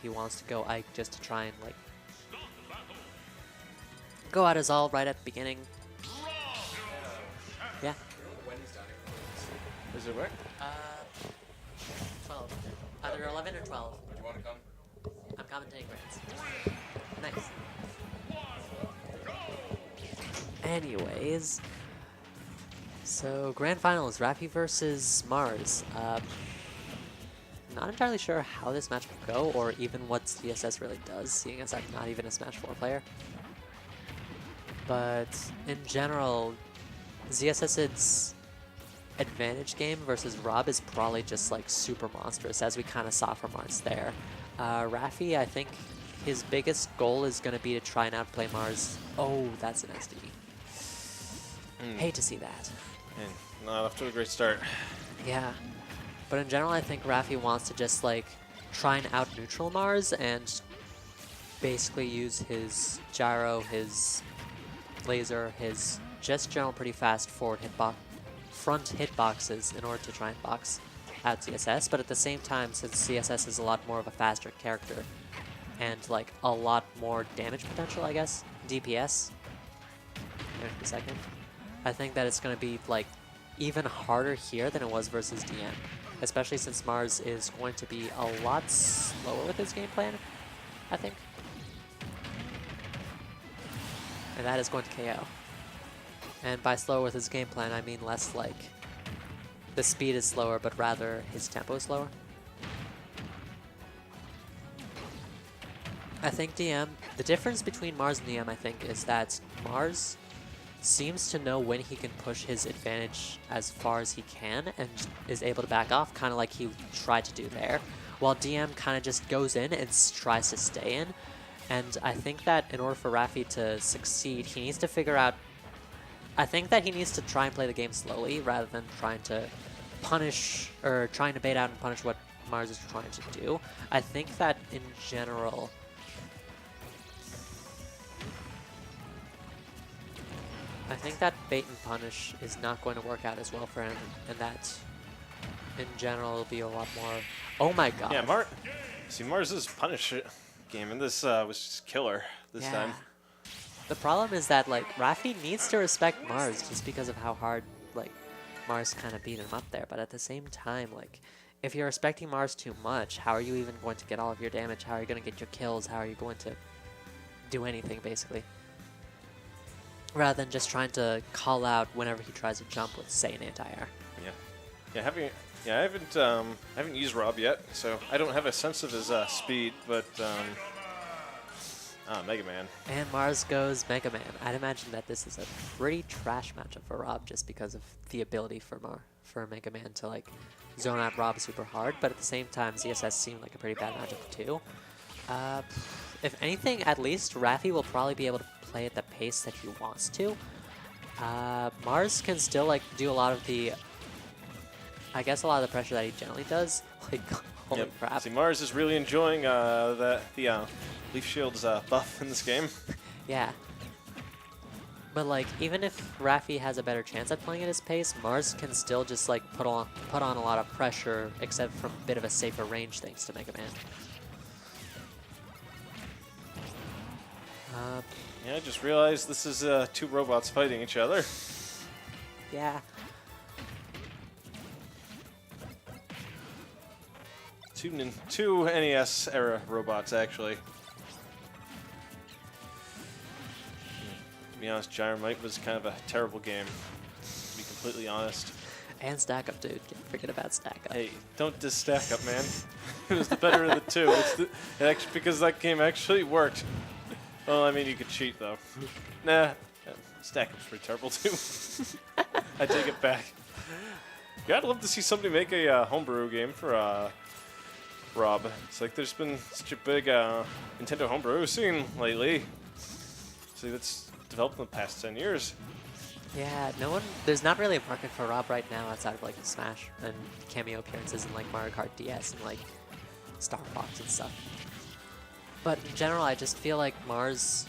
he wants to go Ike just to try and like go out his all right at the beginning. Yeah. When he's done, Is it where? 12. Either 11 or 12. do you want to come? I'm commentating grades. Nice. Anyways, so grand final is Raffi versus Mars. Not entirely sure how this match will go, or even what ZSS really does, seeing as I'm not even a Smash 4 player. But in general, ZSS's advantage game versus Rob is probably just like super monstrous, as we kind of saw from Mars there. Raffi, I think his biggest goal is going to be to try and outplay Mars. Oh, that's an SD. Hate to see that. And not off to a great start. Yeah. But in general, I think Raffi wants to just like try and out neutral Mars and basically use his gyro, his laser, his just general pretty fast front hitboxes in order to try and box out CSS. But at the same time, since CSS is a lot more of a faster character and like a lot more damage potential, I guess, DPS. Wait a second. I think that it's going to be like even harder here than it was versus DM, especially since Mars is going to be a lot slower with his game plan, I think. And that is going to KO. And by slower with his game plan, I mean less like the speed is slower, but rather his tempo is slower. I think DM, the difference between Mars and DM, I think, is that Mars seems to know when he can push his advantage as far as he can and is able to back off, kind of like he tried to do there, while DM kind of just goes in and tries to stay in. And I think that in order for Raffi to succeed, he needs to figure out, I think that he needs to try and play the game slowly rather than trying to punish or trying to bait out and punish what Mars is trying to do. I think that in general, I think that bait and punish is not going to work out as well for him, and that in general will be a lot more. Oh my god. Yeah, Mars's punish game in this was just killer this time. The problem is that like Raffi needs to respect Mars just because of how hard like Mars kind of beat him up there, but at the same time, like if you're respecting Mars too much, how are you even going to get all of your damage? How are you going to get your kills? How are you going to do anything basically? Rather than just trying to call out whenever he tries to jump with, say, an anti-air. I haven't used Rob yet, so I don't have a sense of his speed, but Mega Man. And Mars goes Mega Man. I'd imagine that this is a pretty trash matchup for Rob just because of the ability for Mega Man to like zone out Rob super hard, but at the same time, ZSS seemed like a pretty bad matchup too. If anything, at least Raffi will probably be able to play at the pace that he wants to. Mars can still like do a lot of the, I guess a lot of the pressure that he generally does. Like, holy crap. See, Mars is really enjoying the Leaf Shield's buff in this game. Yeah. But like, even if Raffi has a better chance at playing at his pace, Mars can still just like put on a lot of pressure, except from a bit of a safer range thanks to Mega Man. Yeah, I just realized this is two robots fighting each other. Yeah. Two NES era robots, actually. To be honest, Gyromite was kind of a terrible game, to be completely honest. And Stack Up, dude. Can't forget about Stack Up. Hey, don't diss Stack Up, man. It was the better of the two. Because that game actually worked. Well, I mean, you could cheat, though. Nah, Stack Up's pretty terrible, too. I take it back. Yeah, I'd love to see somebody make a homebrew game for Rob. It's like there's been such a big Nintendo homebrew scene lately. See, that's developed in the past 10 years. Yeah, there's not really a market for Rob right now outside of like Smash and cameo appearances in like Mario Kart DS and like Star Fox and stuff. But in general, I just feel like Mars...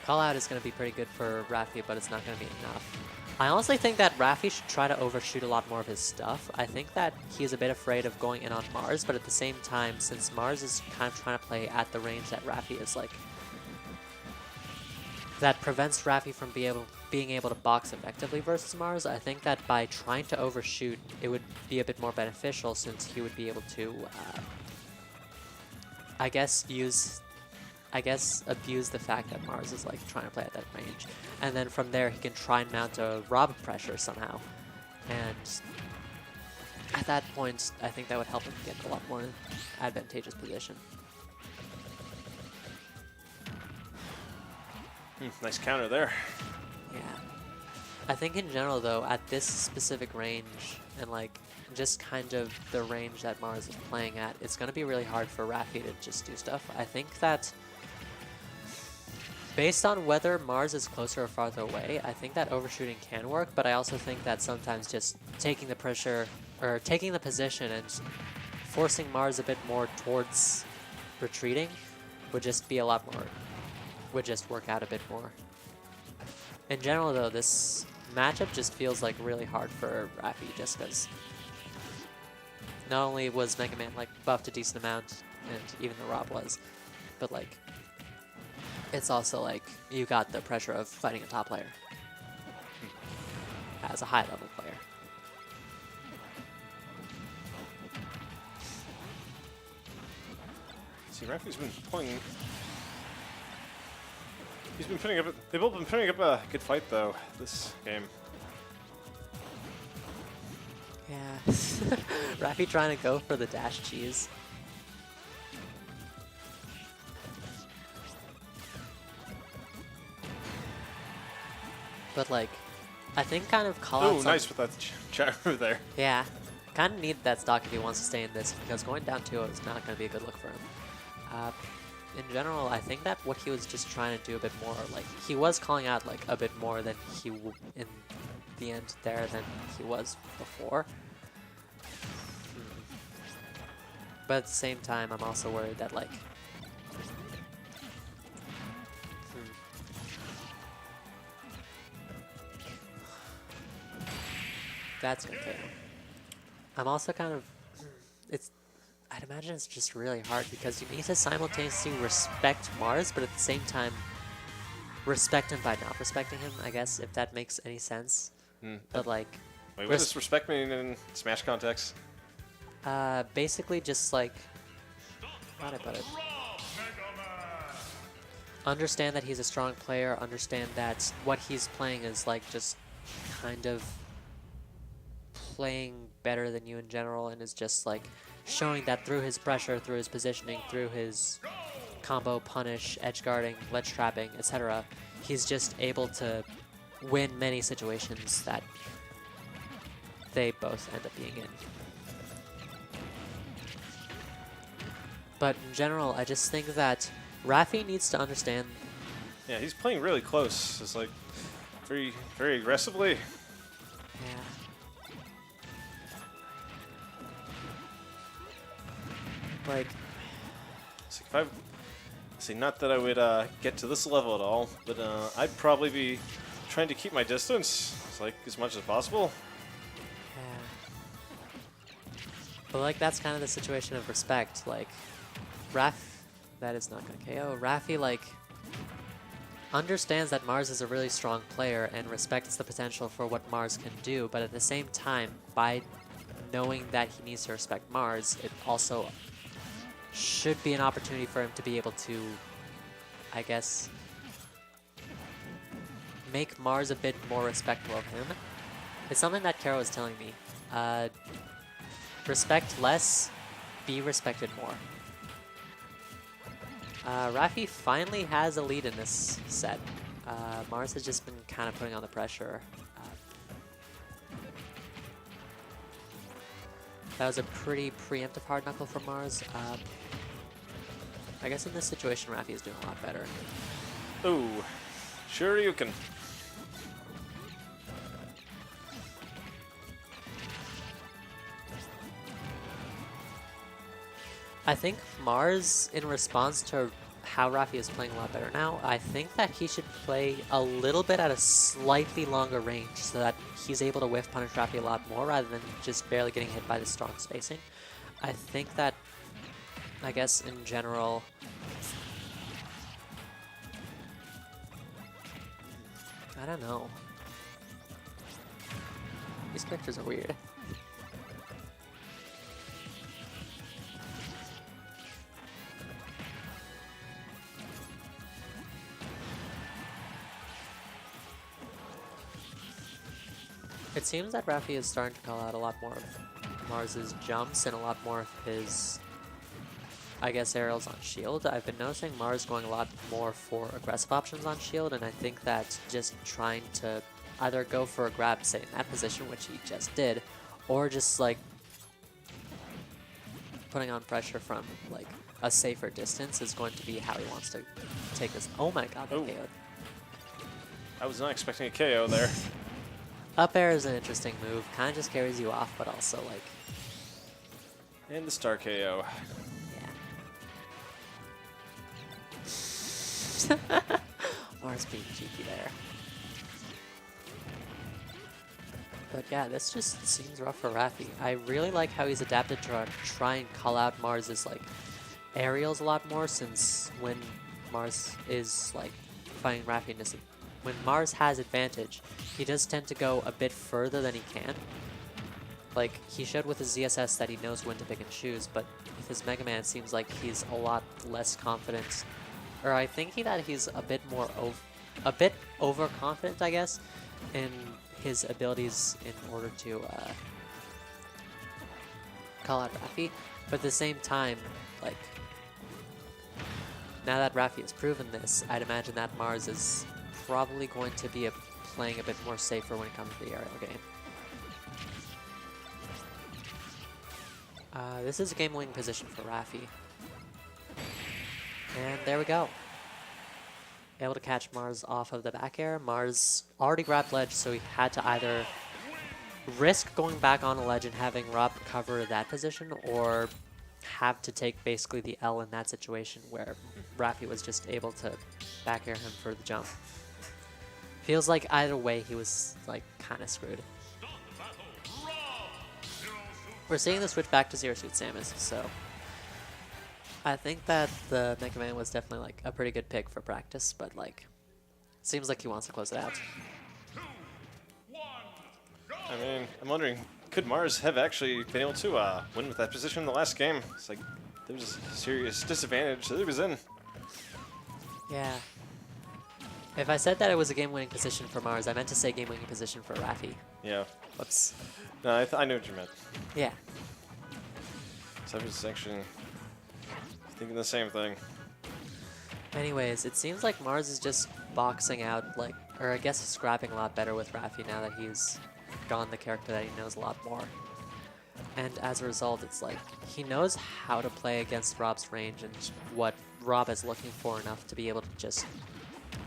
Call out is going to be pretty good for Raffi, but it's not going to be enough. I honestly think that Raffi should try to overshoot a lot more of his stuff. I think that he's a bit afraid of going in on Mars, but at the same time, since Mars is kind of trying to play at the range that Raffi is like, that prevents Raffi from being able to box effectively versus Mars, I think that by trying to overshoot, it would be a bit more beneficial since he would be able to, I guess, abuse the fact that Mars is like trying to play at that range. And then from there, he can try and mount a Rob pressure somehow. And at that point, I think that would help him get a lot more advantageous position. Nice counter there. Yeah. I think in general, though, at this specific range and like just kind of the range that Mars is playing at, it's going to be really hard for Raffi to just do stuff. I think that based on whether Mars is closer or farther away, I think that overshooting can work, but I also think that sometimes just taking the pressure or taking the position and forcing Mars a bit more towards retreating would just be a lot more, would just work out a bit more. In general, though, this matchup just feels like really hard for Raffi just because not only was Mega Man like buffed a decent amount, and even the Rob was, but like it's also like you got the pressure of fighting a top player as a high level player. See, Raffi's been playing. He's been putting up. They've both been putting up a good fight though this game. Yeah, Raffi trying to go for the dash cheese. But like, I think kind of call out. Oh, nice with that gyro there. Yeah, kind of need that stock if he wants to stay in this because going down 2-0 is not going to be a good look for him. In general, I think that what he was just trying to do a bit more, like he was calling out like a bit more than he in the end there than he was before. But at the same time, I'm also worried that like that's gonna KO. I'm also kind of I'd imagine it's just really hard because you need to simultaneously respect Mars, but at the same time respect him by not respecting him, I guess, if that makes any sense. But like, wait, what does respect mean in Smash context? basically just like, how'd I put it? Understand that he's a strong player, understand that what he's playing is like just kind of playing better than you in general and is just like showing that through his pressure, through his positioning, through his combo, punish, edge guarding, ledge trapping, etc., he's just able to win many situations that they both end up being in. But in general, I just think that Raffi needs to understand. Yeah, he's playing really close. It's like very, very aggressively. Yeah. Like, If I see, not that I would get to this level at all, but I'd probably be trying to keep my distance, like as much as possible. yeah. But like, that's kind of the situation of respect. Like, that is not gonna KO. Raffi like understands that Mars is a really strong player and respects the potential for what Mars can do, but at the same time, by knowing that he needs to respect Mars, it also should be an opportunity for him to be able to, I guess, make Mars a bit more respectful of him. It's something that Kara was telling me. Respect less, be respected more. Raffi finally has a lead in this set. Mars has just been kind of putting on the pressure. That was a pretty preemptive hard knuckle from Mars. I guess in this situation, Raffi is doing a lot better. Ooh, sure you can. I think Mars, in response to how Raffi is playing a lot better now. I think that he should play a little bit at a slightly longer range so that he's able to whiff punish Raffi a lot more rather than just barely getting hit by the strong spacing. I think that, I guess in general, I don't know. These characters are weird. It seems that Raffi is starting to call out a lot more of Mars's jumps and a lot more of his, I guess, aerials on shield. I've been noticing Mars going a lot more for aggressive options on shield, and I think that just trying to either go for a grab, say, in that position, which he just did, or just, like, putting on pressure from, like, a safer distance is going to be how he wants to take this. Oh my god, that KO'd. I was not expecting a KO there. Up air is an interesting move. Kind of just carries you off, but also, like... And the star KO. Yeah. Mars being cheeky there. But yeah, this just seems rough for Raffi. I really like how he's adapted to try and call out Mars's, like, aerials a lot more, since when Mars is, like, fighting Raffi in this... When Mars has advantage, he does tend to go a bit further than he can. Like, he showed with his ZSS that he knows when to pick and choose, but with his Mega Man, it seems like he's a lot less confident. Or I think that he's a bit more overconfident, I guess, in his abilities in order to call out Raffi. But at the same time, like, now that Raffi has proven this, I'd imagine that Mars is probably going to be playing a bit more safer when it comes to the aerial game. This is a game-winning position for Raffi. And there we go. Able to catch Mars off of the back air. Mars already grabbed ledge, so he had to either risk going back on a ledge and having Rob cover that position, or have to take basically the L in that situation where Raffi was just able to back air him for the jump. Feels like either way he was, like, kind of screwed. We're seeing the switch back to Zero Suit Samus, so I think that the Mega Man was definitely, like, a pretty good pick for practice, but, like, seems like he wants to close it out. I mean, I'm wondering, could Mars have actually been able to win with that position in the last game? It's like, there was a serious disadvantage that he was in. Yeah. If I said that it was a game-winning position for Mars, I meant to say game-winning position for Raffi. Yeah. Whoops. No, I knew what you meant. Yeah. So I was actually thinking the same thing. Anyways, it seems like Mars is just boxing out, like, or I guess scrapping a lot better with Raffi now that he's gone the character that he knows a lot more. And as a result, it's like, he knows how to play against Rob's range and what Rob is looking for enough to be able to just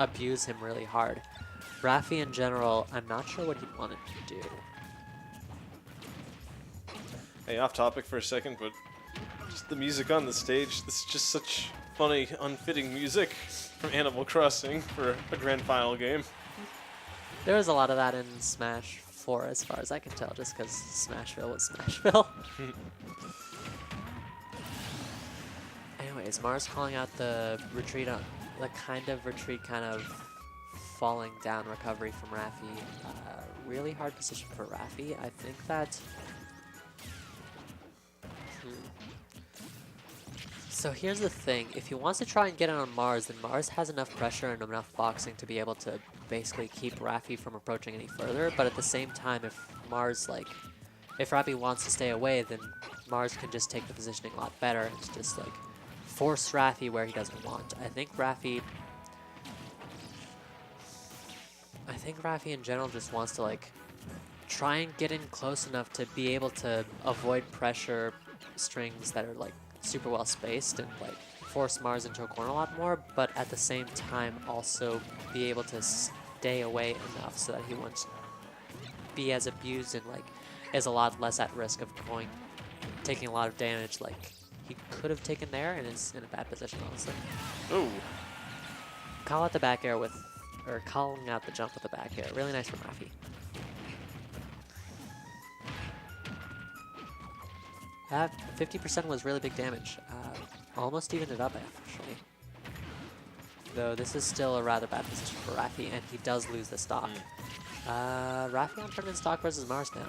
abuse him really hard. Raffi in general, I'm not sure what he wanted to do. Hey, off topic for a second, but just the music on the stage, this is just such funny, unfitting music from Animal Crossing for a grand final game. There was a lot of that in Smash 4 as far as I can tell, just because Smashville was Smashville. Anyways, Mars calling out the retreat on the kind of falling down recovery from Raffi. Really hard position for Raffi. I think that... So here's the thing. If he wants to try and get it on Mars, then Mars has enough pressure and enough boxing to be able to basically keep Raffi from approaching any further. But at the same time, if Mars, like... If Raffi wants to stay away, then Mars can just take the positioning a lot better and just, like, force Raffi where he doesn't want. I think Raffi in general just wants to, like, try and get in close enough to be able to avoid pressure strings that are, like, super well spaced and, like, force Mars into a corner a lot more, but at the same time also be able to stay away enough so that he won't be as abused and, like, is a lot less at risk of taking a lot of damage, like, he could have taken there and is in a bad position, honestly. Ooh. Call out the back air with, or calling out the jump with the back air. Really nice from Raffi. That 50% was really big damage. Almost evened it up, actually. Though this is still a rather bad position for Raffi, and he does lose the stock. Raffi on tournament stock versus Mars now.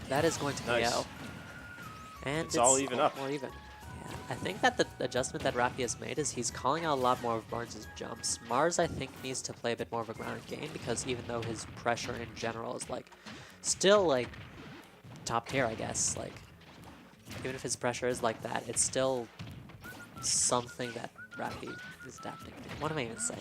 That is going to Nice. KO. And It's all even up. More even. Yeah. I think that the adjustment that Raffi has made is he's calling out a lot more of Mars' jumps. Mars, I think, needs to play a bit more of a ground game because even though his pressure in general is like still like top tier, I guess, like even if his pressure is like that, it's still something that Raffi is adapting to. What am I even saying?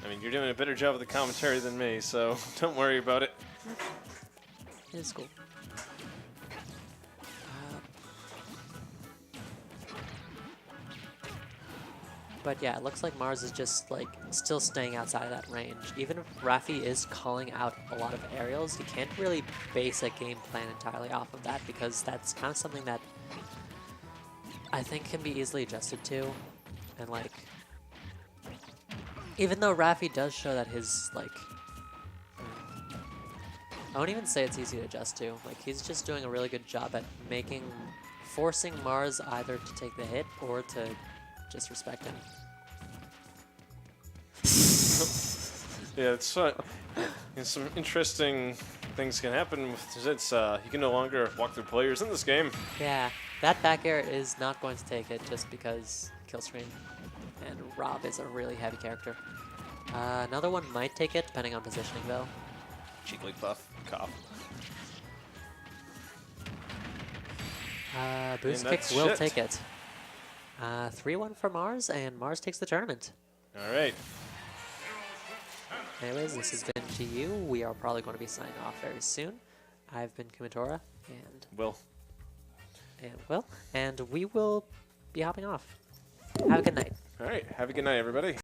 I mean, you're doing a better job of the commentary than me, so don't worry about it. It's cool. But yeah, it looks like Mars is just like still staying outside of that range. Even if Raffi is calling out a lot of aerials, he can't really base a game plan entirely off of that because that's kind of something that I think can be easily adjusted to. And like, even though Raffi does show that his like, I won't even say it's easy to adjust to. Like, he's just doing a really good job at forcing Mars either to take the hit or to just respect him. Yeah, it's some interesting things can happen with ZSS. You can no longer walk through players in this game. Yeah, that back air is not going to take it just because kill screen. And Rob is a really heavy character. Another one might take it, depending on positioning, though. Cheek like buff, cough. Boost And kick that's will shit. take it. 3-1 for Mars, and Mars takes the tournament. All right. Anyways, this has been GU. We are probably going to be signing off very soon. I've been Kumatora, and Will. and we will be hopping off. Have a good night. All right. Have a good night, everybody.